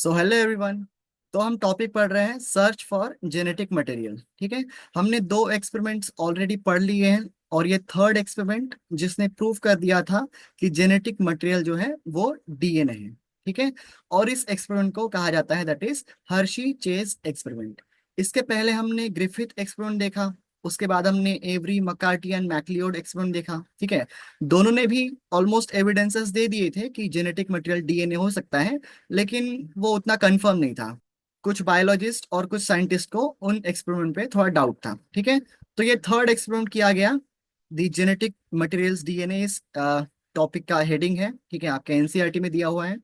So hello everyone. तो हम topic पढ़ रहे हैं सर्च फॉर जेनेटिक मटेरियल। ठीक है। हमने दो एक्सपेरिमेंट्स ऑलरेडी पढ़ लिए हैं और ये थर्ड एक्सपेरिमेंट जिसने प्रूव कर दिया था कि जेनेटिक मटेरियल जो है वो डीएनए है। ठीक है। और इस एक्सपेरिमेंट को कहा जाता है that is Hershey chase experiment. इसके पहले हमने ग्रिफिथ एक्सपेरिमेंट देखा। उसके बाद हमने एवरी मकार्टी एंड मैक्लियोड एक्सपेरिमेंट देखा। ठीक है। दोनों ने भी ऑलमोस्ट एविडेंसेस दे दिए थे कि जेनेटिक मटेरियल डीएनए हो सकता है, लेकिन वो उतना कंफर्म नहीं था। कुछ बायोलॉजिस्ट और कुछ साइंटिस्ट को उन एक्सपेरिमेंट पे थोड़ा डाउट था। ठीक है। तो ये थर्ड एक्सपेरिमेंट किया गया। दी जेनेटिक मटेरियल्स डीएनए इस टॉपिक का हेडिंग है। ठीक है, आपके एनसीईआरटी में दिया हुआ है।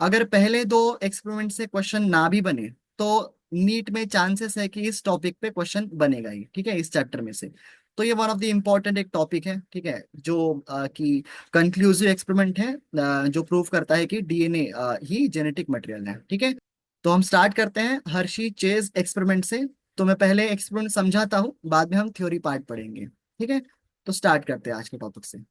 अगर पहले दो एक्सपेरिमेंट से क्वेश्चन ना भी बने तो नीट में चांसेस है कि इस टॉपिक पे क्वेश्चन बनेगा ही। ठीक है, इस चैप्टर में से। तो ये वन ऑफ द इम्पोर्टेंट एक टॉपिक है। ठीक है, जो कि कंक्लूसिव एक्सपेरिमेंट है, जो प्रूव करता है कि डीएनए ही जेनेटिक मटेरियल है। ठीक है। तो हम स्टार्ट करते हैं हर्शी चेज एक्सपेरिमेंट से। तो मैं पहले एक्सपेरिमेंट समझाता हूँ, बाद में हम थ्योरी पार्ट पढ़ेंगे। ठीक है। तो स्टार्ट करते हैं आज के टॉपिक से।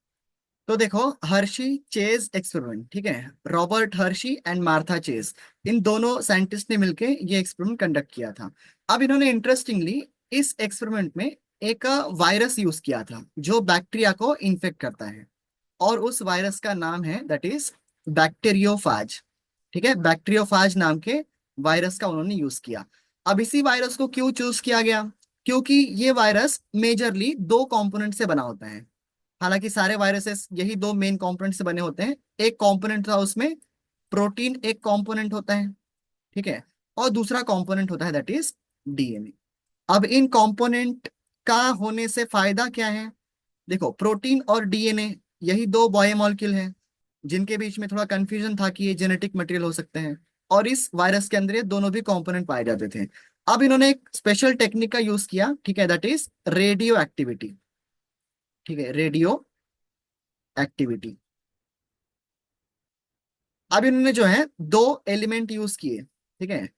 तो देखो, हर्शी चेज एक्सपेरिमेंट। ठीक है, Robert Hershey and Martha Chase, इन दोनों साइंटिस्ट ने मिलके ये एक्सपेरिमेंट कंडक्ट किया था। अब इन्होंने इंटरेस्टिंगली इस एक्सपेरिमेंट में एक वायरस यूज किया था जो बैक्टीरिया को इन्फेक्ट करता है। और उस वायरस का नाम है दैट इज बैक्टीरियोफाज। ठीक है, बैक्टीरियोफाज नाम के वायरस का उन्होंने यूज किया। अब इसी वायरस को क्यों चूज किया गया? क्योंकि ये वायरस मेजरली दो कंपोनेंट से बना होता है। हालांकि सारे वायरसेस यही दो मेन कंपोनेंट से बने होते हैं। एक कंपोनेंट था उसमें प्रोटीन, एक कंपोनेंट होता है। ठीक है। और दूसरा कंपोनेंट होता है दैट इज डीएनए। अब इन कंपोनेंट का होने से फायदा क्या है? देखो, प्रोटीन और डीएनए यही दो बायोमोलेक्यूल हैं जिनके बीच में थोड़ा कंफ्यूजन था कि ये जेनेटिक मटेरियल हो सकते हैं। और इस वायरस के अंदर ये दोनों भी कंपोनेंट पाए जाते थे। अब इन्होंने एक स्पेशल टेक्निक का यूज किया। ठीक है, दैट इज रेडियो एक्टिविटी। ठीक है, रेडियो एक्टिविटी। अब इन्होंने जो है दो एलिमेंट यूज किए। ठीक है,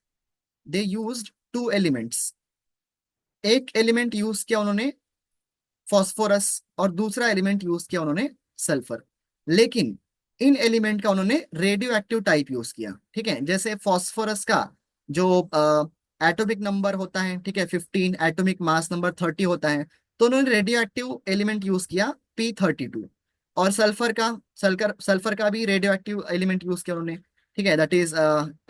दे यूज्ड टू एलिमेंट्स। एक एलिमेंट यूज किया उन्होंने फॉस्फोरस और दूसरा एलिमेंट यूज किया उन्होंने सल्फर। लेकिन इन एलिमेंट का उन्होंने रेडियो एक्टिव टाइप यूज किया। ठीक है, जैसे फॉस्फोरस का जो एटॉमिक नंबर होता है, ठीक है, 15, एटॉमिक मास नंबर 30 होता है। तो उन्होंने रेडियो एक्टिव एलिमेंट यूज किया P32। और सल्फर का भी रेडियो एक्टिव एलिमेंट यूज किया उन्होंने। ठीक है, दैट इज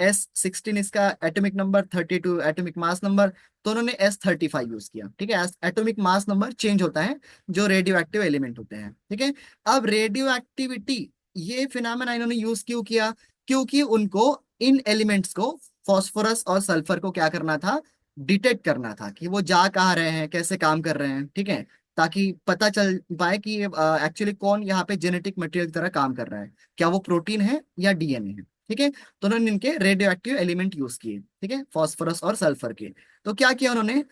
S16, इसका atomic number 32, atomic mass number. तो उन्होंने S35 यूज किया। ठीक है, एटॉमिक मास नंबर चेंज होता है जो रेडियो एक्टिव एलिमेंट होते हैं। ठीक है। अब रेडियो एक्टिविटी, ये फिनोमेना इन्होंने यूज क्यों किया? क्योंकि उनको इन एलिमेंट्स को, फास्फोरस और सल्फर को क्या करना था? डिटेक्ट करना था कि वो जा कहाँ रहे हैं, कैसे काम कर रहे हैं। ठीक है, ताकि पता चल पाए कि एक्चुअली कौन यहाँ पे जेनेटिक मटेरियल की तरह काम कर रहा है, क्या वो प्रोटीन है या डीएनए है। ठीक है। तो उन्होंने इनके रेडियो एक्टिव एलिमेंट यूज किए। ठीक है, फास्फोरस और सल्फर के। तो क्या किया उन्होंने?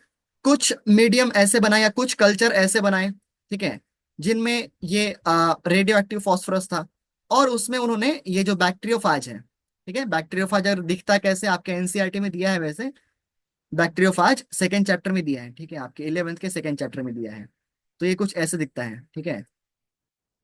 कुछ मीडियम ऐसे बनाए या कुछ कल्चर ऐसे बनाए, ठीक है, जिनमें ये रेडियो एक्टिव फास्फोरस था। और उसमें उन्होंने ये जो बैक्टीरियोफाज है, ठीक है, बैक्टीरियोफाज अगर दिखता कैसे, आपके एनसीईआरटी में दिया है वैसे। बैक्टीरियोफाज सेकंड चैप्टर में दिया है। ठीक है, आपके 11th के सेकंड चैप्टर में दिया है। तो ये कुछ ऐसे दिखता है। ठीक है,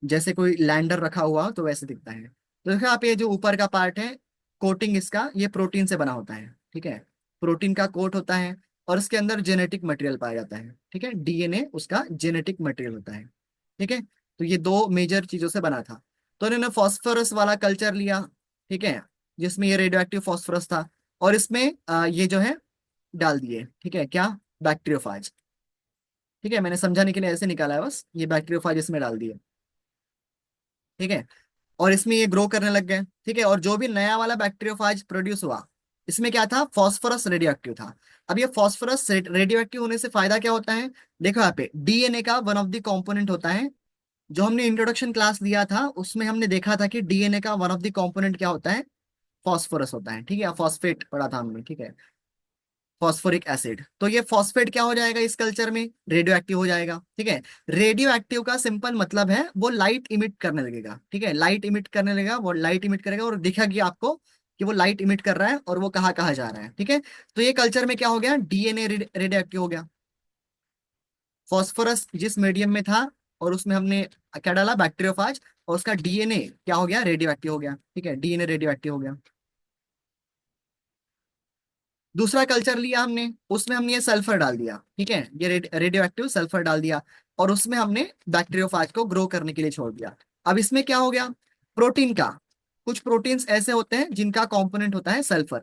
जैसे कोई लैंडर रखा हुआ हो तो वैसे दिखता है। तो देखो आप, ये जो ऊपर का पार्ट है, कोटिंग इसका, ये प्रोटीन से बना होता है। ठीक है, प्रोटीन का कोट होता है और इसके अंदर जेनेटिक मटेरियल पाया जाता है। ठीक है, डीएनए उसका जेनेटिक मटेरियल होता है। ठीक है। तो ये दो मेजर चीजों से बना था। तो इन्होंने फॉस्फोरस वाला कल्चर लिया। ठीक है, जिसमें ये रेडियो एक्टिव फॉस्फोरस था। और इसमें ये जो है डाल दिए। ठीक है, क्या? बैक्टीरियोफाज। ठीक है, मैंने समझाने के लिए ऐसे निकाला है बस, ये बैक्टीरियोफाज इसमें डाल दिए। ठीक है, और इसमें ये ग्रो करने लग गए। ठीक है, और जो भी नया वाला बैक्टीरियोफाज प्रोड्यूस हुआ, इसमें क्या था? फॉस्फोरस रेडियो एक्टिव था। अब ये फॉस्फोरस रेडियो एक्टिव होने से फायदा क्या होता है? देखो यहाँ पे डीएनए का वन ऑफ द कंपोनेंट होता है। जो हमने इंट्रोडक्शन क्लास दिया था उसमें हमने देखा था कि डीएनए का वन ऑफ द कंपोनेंट क्या होता है? फॉस्फोरस होता है। ठीक है, फॉस्फेट पढ़ा था हमने। ठीक है, फॉस्फोरिक एसिड। तो ये फॉस्फेट क्या हो जाएगा इस कल्चर में? रेडियो एक्टिव हो जाएगा। ठीक है, रेडियो एक्टिव का सिंपल मतलब है वो लाइट इमिट करने लगेगा। ठीक है, लाइट इमिट करने लगेगा, वो लाइट इमिट करेगा और दिखेगी आपको कि वो लाइट इमिट कर रहा है और वो कहाँ कहाँ जा रहा है। ठीक है, तो ये कल्चर में क्या हो गया? डीएनए रेडियो एक्टिव हो गया। फॉस्फोरस जिस मीडियम में था और उसमें हमने क्या डाला? बैक्टीरियोफाज। और उसका डीएनए क्या हो गया? रेडियो एक्टिव हो गया। ठीक है, डीएनए रेडियो एक्टिव हो गया। दूसरा कल्चर लिया हमने, उसमें हमने ये सल्फर डाल दिया, ठीक है, ये रेडियो एक्टिव सल्फर डाल दिया, और उसमें हमने बैक्टीरियोफाज को ग्रो करने के लिए छोड़ दिया। अब इसमें क्या हो गया, प्रोटीन का, कुछ प्रोटीन्स ऐसे होते हैं जिनका कंपोनेंट होता है सल्फर,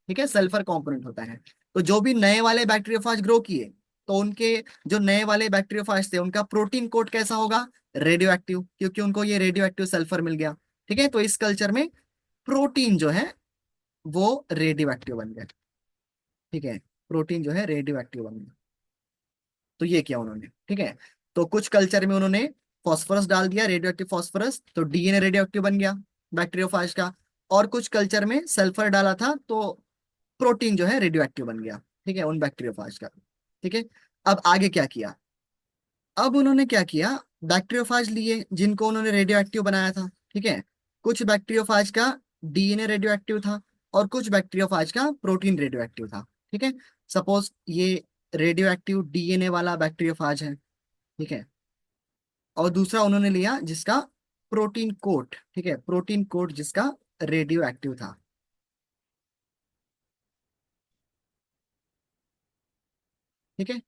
ठीक है, सल्फर कंपोनेंट होता है। तो जो भी नए वाले बैक्टीरियोफाज ग्रो किए, तो उनके जो नए वाले बैक्टीरियोफाज थे उनका प्रोटीन कोट कैसा होगा, रेडियो एक्टिव, क्योंकि उनको ये रेडियो एक्टिव सल्फर मिल गया। ठीक है, तो इस कल्चर में प्रोटीन जो है वो रेडियो एक्टिव बन गया। ठीक है, प्रोटीन जो है रेडियो एक्टिव बन गया। तो ये किया उन्होंने, ठीक है। तो कुछ कल्चर में उन्होंने फॉस्फोरस डाल दिया, रेडियो एक्टिव फॉस्फोरस, तो डीएनए रेडियो एक्टिव बन गया बैक्टीरियोफाज का। और कुछ कल्चर में सल्फर डाला था, तो प्रोटीन जो है रेडियो एक्टिव बन गया, ठीक है, उन बैक्टीरियोफाज का। ठीक है, अब आगे क्या किया, अब उन्होंने क्या किया, बैक्टीरियोफाज लिए जिनको उन्होंने रेडियो एक्टिव बनाया था, ठीक है। कुछ बैक्टीरियोफाज का डीएनए रेडियो एक्टिव था, और कुछ बैक्टीरियोफाज का प्रोटीन रेडियो एक्टिव था, ठीक है। सपोज ये रेडियो एक्टिव डीएनए वाला बैक्टीरियोफाज है, ठीक है, और दूसरा उन्होंने लिया जिसका प्रोटीन कोट, ठीक है, प्रोटीन कोट जिसका रेडियो एक्टिव था। ठीक है,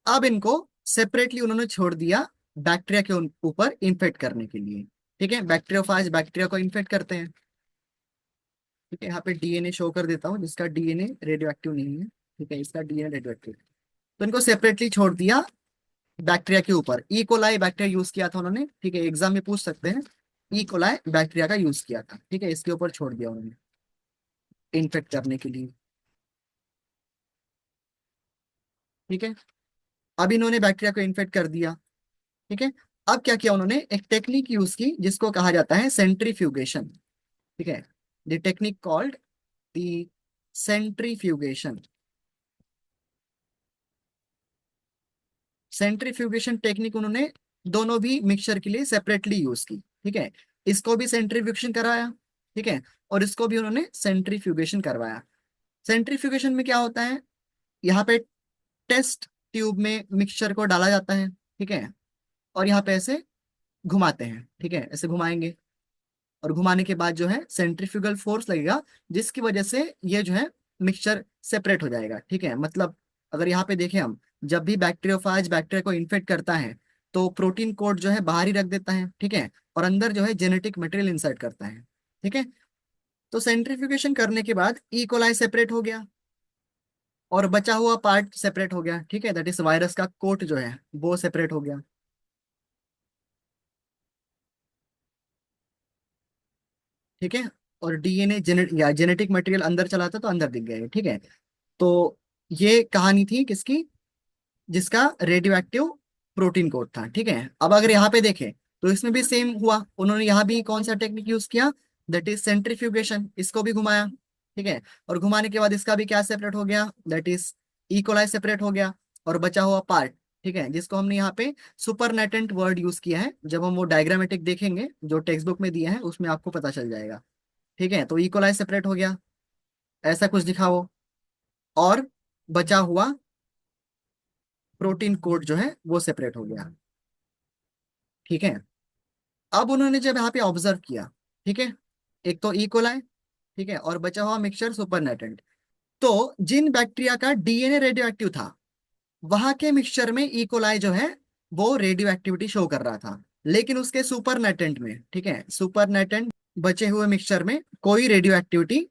अब इनको सेपरेटली उन्होंने छोड़ दिया बैक्टीरिया के ऊपर इन्फेक्ट करने के लिए। ठीक है, बैक्टीरियोफाज बैक्टीरिया को इन्फेक्ट करते हैं। ठीक है, यहाँ पे डीएनए शो कर देता हूँ जिसका डीएनए रेडियो एक्टिव नहीं है, ठीक है, इसका डीएनए रेडियो एक्टिव। तो इनको सेपरेटली छोड़ दिया बैक्टीरिया के ऊपर। ई कोलाई बैक्टीरिया यूज किया था उन्होंने, ठीक है, एग्जाम में पूछ सकते हैं, ई कोलाई बैक्टीरिया का यूज किया था, ठीक है, इसके ऊपर छोड़ दिया उन्होंने इन्फेक्ट करने के लिए। ठीक है, अब इन्होंने बैक्टीरिया को इन्फेक्ट कर दिया। ठीक है, अब क्या किया उन्होंने, एक टेक्निक यूज की जिसको कहा जाता है सेंट्रीफ्यूगेशन। ठीक है, the technique called the centrifugation. Centrifugation technique उन्होंने दोनों भी मिक्सचर के लिए सेपरेटली यूज की। ठीक है, इसको भी सेंट्रीफ्यूगेशन कराया, ठीक है, और इसको भी उन्होंने सेंट्रीफ्यूगेशन करवाया। सेंट्रीफ्यूगेशन में क्या होता है, यहाँ पे टेस्ट ट्यूब में मिक्सचर को डाला जाता है, ठीक है, और यहाँ पे ऐसे घुमाते हैं, ठीक है, ऐसे घुमाएंगे, और घुमाने के बाद जो है सेंट्रीफ्यूगल फोर्स लगेगा, जिसकी वजह से ये जो है मिक्सचर सेपरेट हो जाएगा। ठीक है, मतलब अगर यहाँ पे देखें हम, जब भी बैक्टीरियोफाज बैक्टीरिया को इन्फेक्ट करता है तो प्रोटीन कोड जो है बाहर ही रख देता है, ठीक है, और अंदर जो है जेनेटिक मटेरियल इंसर्ट करता है। ठीक है, तो सेंट्रीफ्यूगेशन करने के बाद ई कोलाई सेपरेट हो गया, और बचा हुआ पार्ट सेपरेट हो गया, ठीक है, दैट इज वायरस का कोट जो है वो सेपरेट हो गया। ठीक है, और डीएनए या जेनेटिक मटेरियल अंदर चला था तो अंदर दिख गया ये, ठीक है। तो ये कहानी थी किसकी, जिसका रेडियो एक्टिव प्रोटीन कोड था। ठीक है, अब अगर यहाँ पे देखें तो इसमें भी सेम हुआ, उन्होंने यहाँ भी कौन सा टेक्निक यूज किया, दैट इज सेंट्रीफ्यूगेशन, इसको भी घुमाया। ठीक है, और घुमाने के बाद इसका भी क्या सेपरेट हो गया, दैट इज इकोलाई सेपरेट हो गया, और बचा हुआ पार्ट, ठीक है, जिसको हमने यहाँ पे सुपरनेटेंट वर्ड यूज किया है, जब हम वो डायग्रामेटिक देखेंगे जो टेक्स्ट बुक में दिया है उसमें आपको पता चल जाएगा। ठीक है, तो इकोलाई सेपरेट हो गया, ऐसा कुछ दिखा वो, और बचा हुआ प्रोटीन कोड जो है वो सेपरेट हो गया। ठीक है, अब उन्होंने जब यहाँ पे ऑब्जर्व किया, ठीक है, एक तो ई कोलाई, ठीक है, और बचा हुआ मिक्सचर सुपरनेटेंट, तो जिन बैक्टीरिया का डीएनए रेडियो एक्टिव था वहां के मिक्सचर में ई कोलाई जो है वो रेडियो एक्टिविटी शो कर रहा था, लेकिन उसके सुपरनेटेंट में, ठीक है, सुपरनेटेंट बचे हुए मिक्सचर में कोई रेडियो एक्टिविटी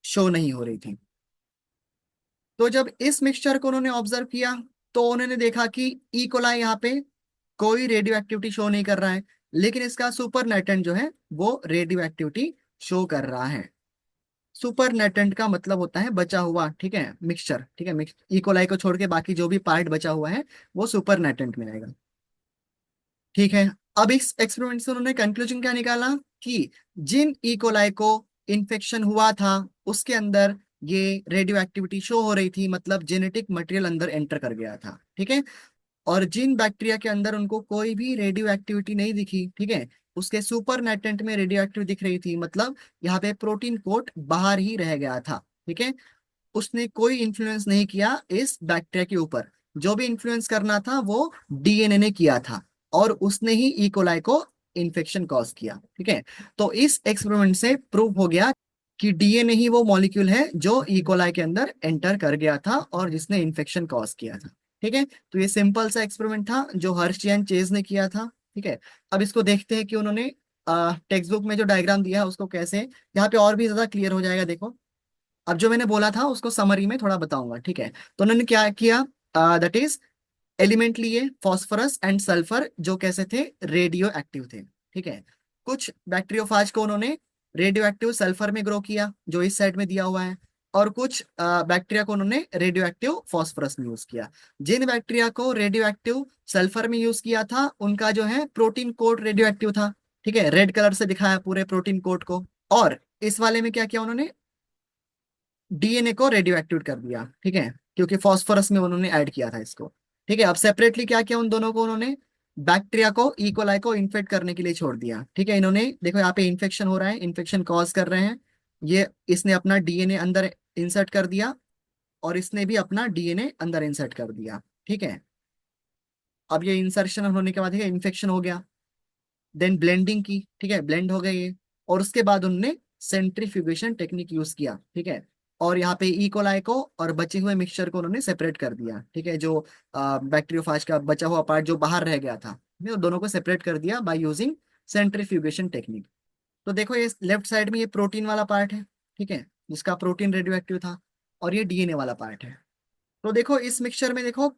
शो नहीं हो रही थी। तो जब इस मिक्सचर को उन्होंने ऑब्जर्व किया तो उन्होंने देखा कि ई कोलाई यहाँ पे कोई रेडियो एक्टिविटी शो नहीं कर रहा है, लेकिन इसका सुपर नेटेंट जो है वो रेडियो एक्टिविटी शो कर रहा है। सुपर नेटेंट का मतलब होता है बचा हुआ, ठीक है, मिक्सचर, ठीक है, मिक्स इकोलाई को छोड़ के बाकी जो भी पार्ट बचा हुआ है वो सुपर नेटेंट में आएगा। ठीक है, अब इस एक्सपेरिमेंट से उन्होंने कंक्लूजन क्या निकाला कि जिन इकोलाई को इन्फेक्शन हुआ था उसके अंदर ये रेडियो एक्टिविटी शो हो रही थी, मतलब जेनेटिक मटेरियल अंदर एंटर कर गया था। ठीक है, और जिन बैक्टीरिया के अंदर उनको कोई भी रेडियो एक्टिविटी नहीं दिखी, ठीक है, उसके सुपर नेटेंट में रेडियो एक्टिव दिख रही थी, मतलब यहाँ पे प्रोटीन कोट बाहर ही रह गया था। ठीक है, उसने कोई इन्फ्लुएंस नहीं किया इस बैक्टीरिया के ऊपर, जो भी इन्फ्लुएंस करना था वो डीएनए ने किया था, और उसने ही ई कोलाई को इन्फेक्शन कॉज किया। ठीक है, तो इस एक्सपेरिमेंट से प्रूव हो गया कि डीएनए ही वो मॉलिक्यूल है जो इकोलाई के अंदर एंटर कर गया था और जिसने इन्फेक्शन कॉज किया था। ठीक है, तो ये सिंपल सा एक्सपेरिमेंट था जो हर्षी एंड चेज ने किया था। ठीक है, अब इसको देखते हैं कि उन्होंने टेक्स्ट बुक में जो डायग्राम दिया है उसको कैसे, यहाँ पे और भी ज्यादा क्लियर हो जाएगा। देखो, अब जो मैंने बोला था उसको समरी में थोड़ा बताऊंगा। ठीक है, तो उन्होंने क्या किया, दैट इज एलिमेंट लिए फॉस्फोरस एंड सल्फर जो कैसे थे, रेडियो एक्टिव थे। ठीक है, कुछ बैक्टीरियोफाज को उन्होंने रेडियो एक्टिव सल्फर में ग्रो किया जो इस साइड में दिया हुआ है, और कुछ बैक्टीरिया को उन्होंने रेडियो एक्टिव फॉस्फोरस में यूज किया। जिन बैक्टीरिया को रेडियो एक्टिव सल्फर में यूज किया था उनका जो है प्रोटीन कोड रेडियो एक्टिव था। ठीक है, रेड कलर से दिखाया पूरे प्रोटीन कोड को। और इस वाले में क्या किया उन्होंने, डीएनए को रेडियो एक्टिवेट कर दिया। ठीक है, क्योंकि फास्फोरस में उन्होंने ऐड किया था इसको। ठीक है, अब सेपरेटली क्या किया उन दोनों को, उन्होंने बैक्टीरिया को इकोलाई को इन्फेक्ट करने के लिए छोड़ दिया। ठीक है, इन्होंने देखो यहाँ पे इन्फेक्शन हो रहा है, इन्फेक्शन कॉज कर रहे हैं ये, इसने अपना डीएनए अंदर इंसर्ट कर दिया और इसने भी अपना डीएनए अंदर इंसर्ट कर दिया। ठीक है, अब ये इंसर्शन होने के बाद इन्फेक्शन हो गया, देन ब्लेंडिंग की। ठीक है, ब्लेंड हो गए ये, और उसके बाद उन्होंने सेंट्रीफ्यूगेशन टेक्निक यूज किया। ठीक है, और यहाँ पे ई कोलाई को और बचे हुए मिक्सचर को उन्होंने सेपरेट कर दिया। ठीक है, जो बैक्टीरियोफाज का बचा हुआ पार्ट जो बाहर रह गया था, वो दोनों को सेपरेट कर दिया बाय यूजिंग सेंट्रीफ्यूगेशन टेक्निक। तो देखो ये लेफ्ट साइड में ये प्रोटीन वाला पार्ट है। ठीक है, जिसका प्रोटीन रेडियो एक्टिव था, और ये डीएनए वाला पार्ट है। तो देखो इस मिक्सचर में देखो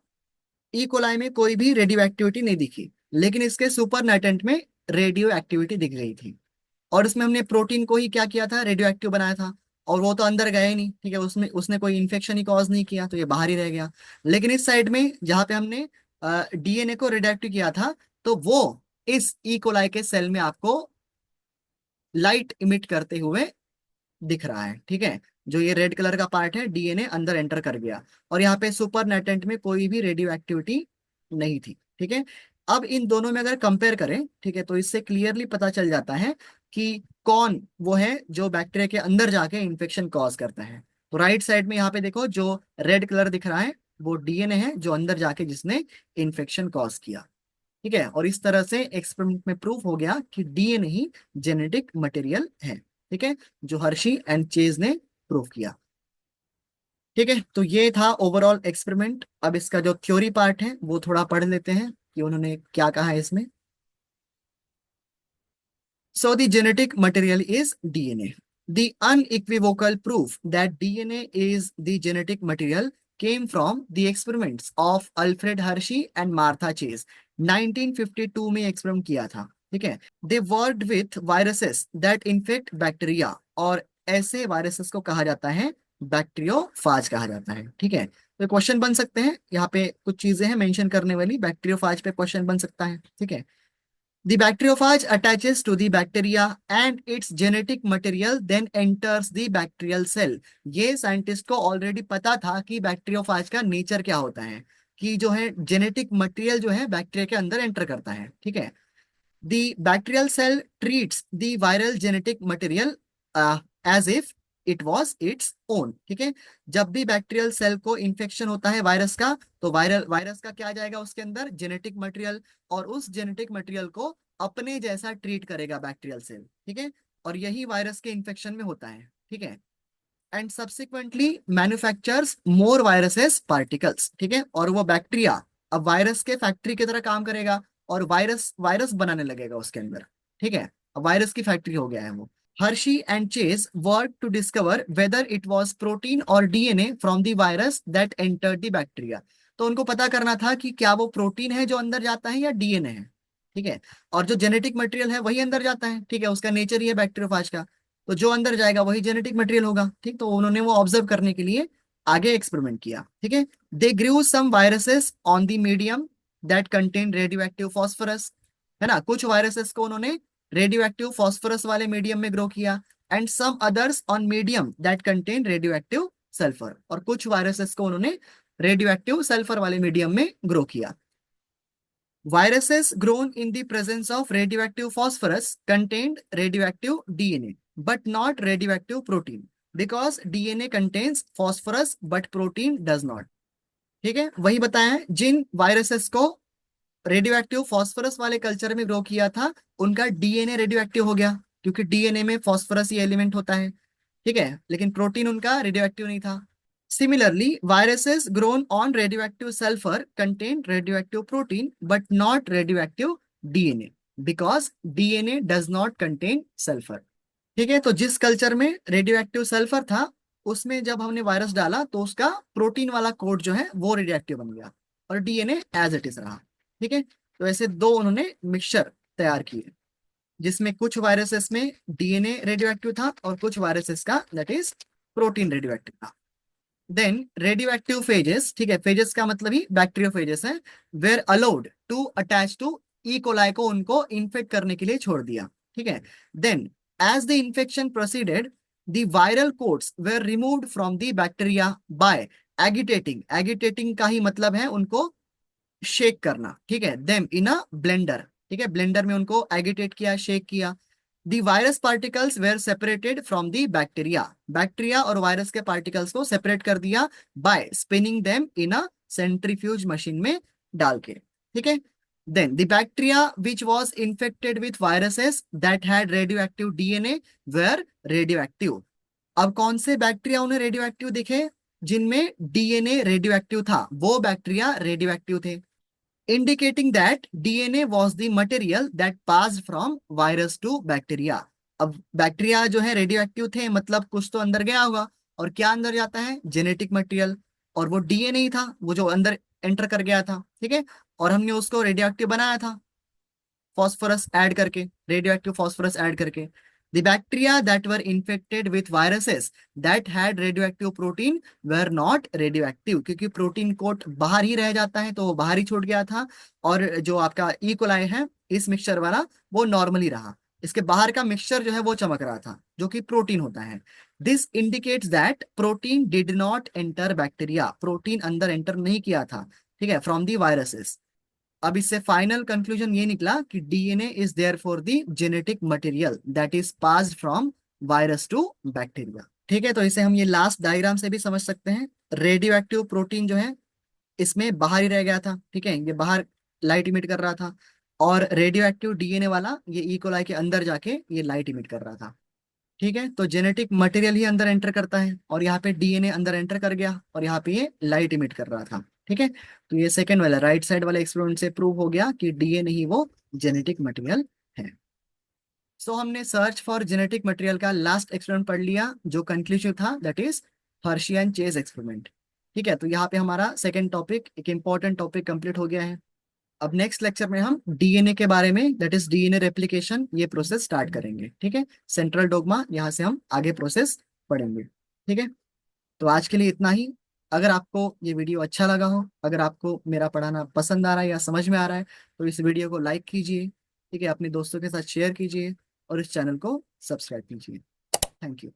ई कोलाई में कोई भी रेडियो एक्टिविटी नहीं दिखी, लेकिन इसके सुपर नाइटेंट में रेडियो एक्टिविटी दिख गई थी। और इसमें हमने प्रोटीन को ही क्या किया था, रेडियो एक्टिव बनाया था, और वो तो अंदर गया ही नहीं। ठीक है, उसमें उसने कोई इन्फेक्शन ही कॉज नहीं किया, तो ये बाहर ही रह गया। लेकिन इस साइड में जहाँ पे हमने डीएनए को रेडियो एक्टिव किया था, तो वो इस ई कोलाई के सेल में आपको लाइट इमिट करते हुए दिख रहा है। ठीक है, जो ये रेड कलर का पार्ट है, डीएनए अंदर एंटर कर गया, और यहाँ पे सुपर नेटेंट में कोई भी रेडियो एक्टिविटी नहीं थी। ठीक है, अब इन दोनों में अगर कंपेयर करें, ठीक है, तो इससे क्लियरली पता चल जाता है कि कौन वो है जो बैक्टीरिया के अंदर जाके इन्फेक्शन कॉज करता है। तो राइट साइड में यहाँ पे देखो जो रेड कलर दिख रहा है वो डीएनए है जो अंदर जाके जिसने इन्फेक्शन कॉज किया। ठीक है, और इस तरह से एक्सपेरिमेंट में प्रूफ हो गया कि डीएनए ही जेनेटिक मटेरियल है। ठीक है, जो हर्शी एंड चेज ने प्रूफ किया। ठीक है, तो ये था ओवरऑल एक्सपेरिमेंट। अब इसका जो थ्योरी पार्ट है वो थोड़ा पढ़ लेते हैं कि उन्होंने क्या कहा है इसमें। So the genetic material is DNA. The unequivocal proof that DNA is the genetic material came from the experiments of Alfred Hershey and Martha Chase. 1952 में एक्सपेरिमेंट किया था। ठीक है, they worked with viruses that infect bacteria, और ऐसे viruses को कहा जाता है बैक्टीरियोफाज कहा जाता है। ठीक है, तो क्वेश्चन बन सकते हैं, यहाँ पे कुछ चीजें हैं मेंशन करने वाली, बैक्टीरियोफाज पे क्वेश्चन बन सकता है। ठीक है, the bacteriophage attaches to the bacteria and its genetic material then enters the bacterial cell. ये साइंटिस्ट को ऑलरेडी पता था कि बैक्टीरियोफाज का नेचर क्या होता है, कि जो है जेनेटिक मटेरियल जो है बैक्टीरिया के अंदर एंटर करता है। ठीक है, the bacterial cell treats the viral genetic material as if it was its own. ठीक है, जब भी बैक्टीरियल सेल को इन्फेक्शन होता है वायरस का, तो वायरस का क्या आ जाएगा उसके अंदर, जेनेटिक मटेरियल, और उस जेनेटिक मटेरियल को अपने जैसा ट्रीट करेगा बैक्टीरियल सेल। ठीक है, और यही वायरस के इन्फेक्शन में होता है। ठीक है, and subsequently manufactures more viruses particles. ठीक है, और वो बैक्टीरिया अब वायरस के फैक्ट्री की तरह काम करेगा और वायरस वायरस बनाने लगेगा उसके अंदर। ठीक है, अब वायरस की फैक्ट्री हो गया है वो। Hershey and Chase work to discover whether it was protein और DNA from the virus that entered the bacteria. तो उनको पता करना था कि क्या वो प्रोटीन है जो अंदर जाता है या डीएनए है। ठीक है, और जो जेनेटिक मटेरियल है वही अंदर जाता है। ठीक है, उसका नेचर ही है बैक्टीरियोफाज का, तो जो अंदर जाएगा वही जेनेटिक मटेरियल होगा। ठीक, तो उन्होंने वो ऑब्जर्व करने के लिए आगे एक्सपेरिमेंट किया। ठीक है, they grew some viruses on the medium that contain radioactive phosphorus. है ना, कुछ वायरसेस को उन्होंने रेडियो एक्टिव फॉस्फोरस वाले मीडियम में ग्रो किया, and some others on medium that contain radioactive sulphur, और कुछ वायरसेस को उन्होंने रेडियो एक्टिव सल्फर वाले मीडियम में ग्रो किया। Viruses grown in the presence of radioactive phosphorus contained radioactive DNA, but not radioactive protein, because DNA contains phosphorus but protein does not. ठीक है, वही बताया है, जिन वायरसेस को रेडियो एक्टिव फॉस्फोरस वाले कल्चर में ग्रो किया था उनका डीएनए रेडियो एक्टिव हो गया, क्योंकि डीएनए में फॉस्फोरस ही एलिमेंट होता है। ठीक है, लेकिन प्रोटीन उनका रेडियो एक्टिव नहीं था। Similarly viruses grown on radioactive sulfur contain radioactive protein but not radioactive DNA because DNA does not contain sulfur। ठीक है, तो जिस कल्चर में रेडियो एक्टिव सल्फर था उसमें जब हमने वायरस डाला तो उसका प्रोटीन वाला कोड जो है वो रेडियो एक्टिव बन गया और डीएनए एज इट इज रहा। ठीक है, तो ऐसे दो उन्होंने मिक्सचर तैयार किए जिसमें कुछ वायरसेस में डीएनए रेडियो एक्टिव था और कुछ वायरसेस का that is protein radioactive था। देन रेडियो एक्टिव फेजेस, ठीक है, फेजेस का मतलब ही बैक्टीरियोफेजेस है, were allowed to attach to E coli को उनको इन्फेक्ट करने के लिए छोड़ दिया। ठीक है, then as the infection proceeded the viral coats were removed from the bacteria by agitating, agitating का ही मतलब है उनको शेक करना। ठीक है, देम इन अ ब्लेंडर, ठीक है, ब्लेंडर में उनको एगिटेट किया, शेक किया। The virus particles were separated from the bacteria, bacteria और वायरस के पार्टिकल्स को सेपरेट कर दिया by spinning them in a centrifuge machine में डाल के। ठीक है, then the bacteria which was infected with viruses that had radioactive DNA were radioactive. अब कौन से बैक्टीरिया उन्हें रेडियोएक्टिव दिखे? जिनमें डीएनए रेडियोएक्टिव था वो बैक्टीरिया रेडियोएक्टिव थे, indicating that DNA was the material that passed from virus to bacteria। अब बैक्टीरिया जो है रेडियो एक्टिव थे मतलब कुछ तो अंदर गया होगा, और क्या अंदर जाता है? जेनेटिक मटेरियल, और वो डीएनए ही था वो जो अंदर एंटर कर गया था। ठीक है, और हमने उसको रेडियो एक्टिव बनाया था फॉस्फोरस ऐड करके, रेडियो एक्टिव फॉस्फोरस ऐड करके। The bacteria that were infected with viruses that had radioactive protein were not radioactive, क्योंकि प्रोटीन कोट बाहर ही रह जाता है तो वो बाहर ही छूट गया था, और जो आपका ई कोलाई है इस मिक्सचर वाला वो नॉर्मली रहा, इसके बाहर का मिक्सचर जो है वो चमक रहा था जो कि प्रोटीन होता है। This indicates that protein did not enter bacteria, protein अंदर एंटर नहीं किया था, ठीक है, फ्रॉम दी वायरसेस। अब इससे फाइनल कंक्लूजन ये निकला कि DNA is there for the genetic material that is passed from virus to bacteria. ठीक है, तो इसे हम ये लास्ट डायग्राम से भी समझ सकते हैं। रेडियो एक्टिव प्रोटीन जो है इसमें बाहर ही रह गया था, ठीक है, ये बाहर लाइट इमिट कर रहा था, और रेडियो एक्टिव डीएनए वाला ये ई कोलाई के अंदर जाके ये लाइट इमिट कर रहा था। ठीक है, तो जेनेटिक मटेरियल ही अंदर एंटर करता है और यहाँ पे डीएनए अंदर एंटर कर गया और यहाँ पे ये लाइट इमिट कर रहा था। ठीक है, तो ये सेकंड वाला राइट साइड वाला एक्सपेरिमेंट से प्रूव हो गया कि डीएनए ही वो जेनेटिक मटेरियल है। सो हमने सर्च फॉर जेनेटिक मटेरियल का लास्ट एक्सपेरिमेंट पढ़ लिया जो कंक्लूसिव था, दैट इज हर्शियन चेज एक्सपेरिमेंट। ठीक है, तो यहाँ पे हमारा सेकेंड टॉपिक, एक इंपॉर्टेंट टॉपिक कंप्लीट हो गया है। अब नेक्स्ट लेक्चर में हम डीएनए के बारे में, दैट इज डीएनए रेप्लिकेशन, ये प्रोसेस स्टार्ट करेंगे। ठीक है, सेंट्रल डोग्मा, यहाँ से हम आगे प्रोसेस पढ़ेंगे। ठीक है, तो आज के लिए इतना ही। अगर आपको ये वीडियो अच्छा लगा हो, अगर आपको मेरा पढ़ाना पसंद आ रहा है या समझ में आ रहा है, तो इस वीडियो को लाइक कीजिए, ठीक है, अपने दोस्तों के साथ शेयर कीजिए और इस चैनल को सब्सक्राइब कीजिए। Thank you.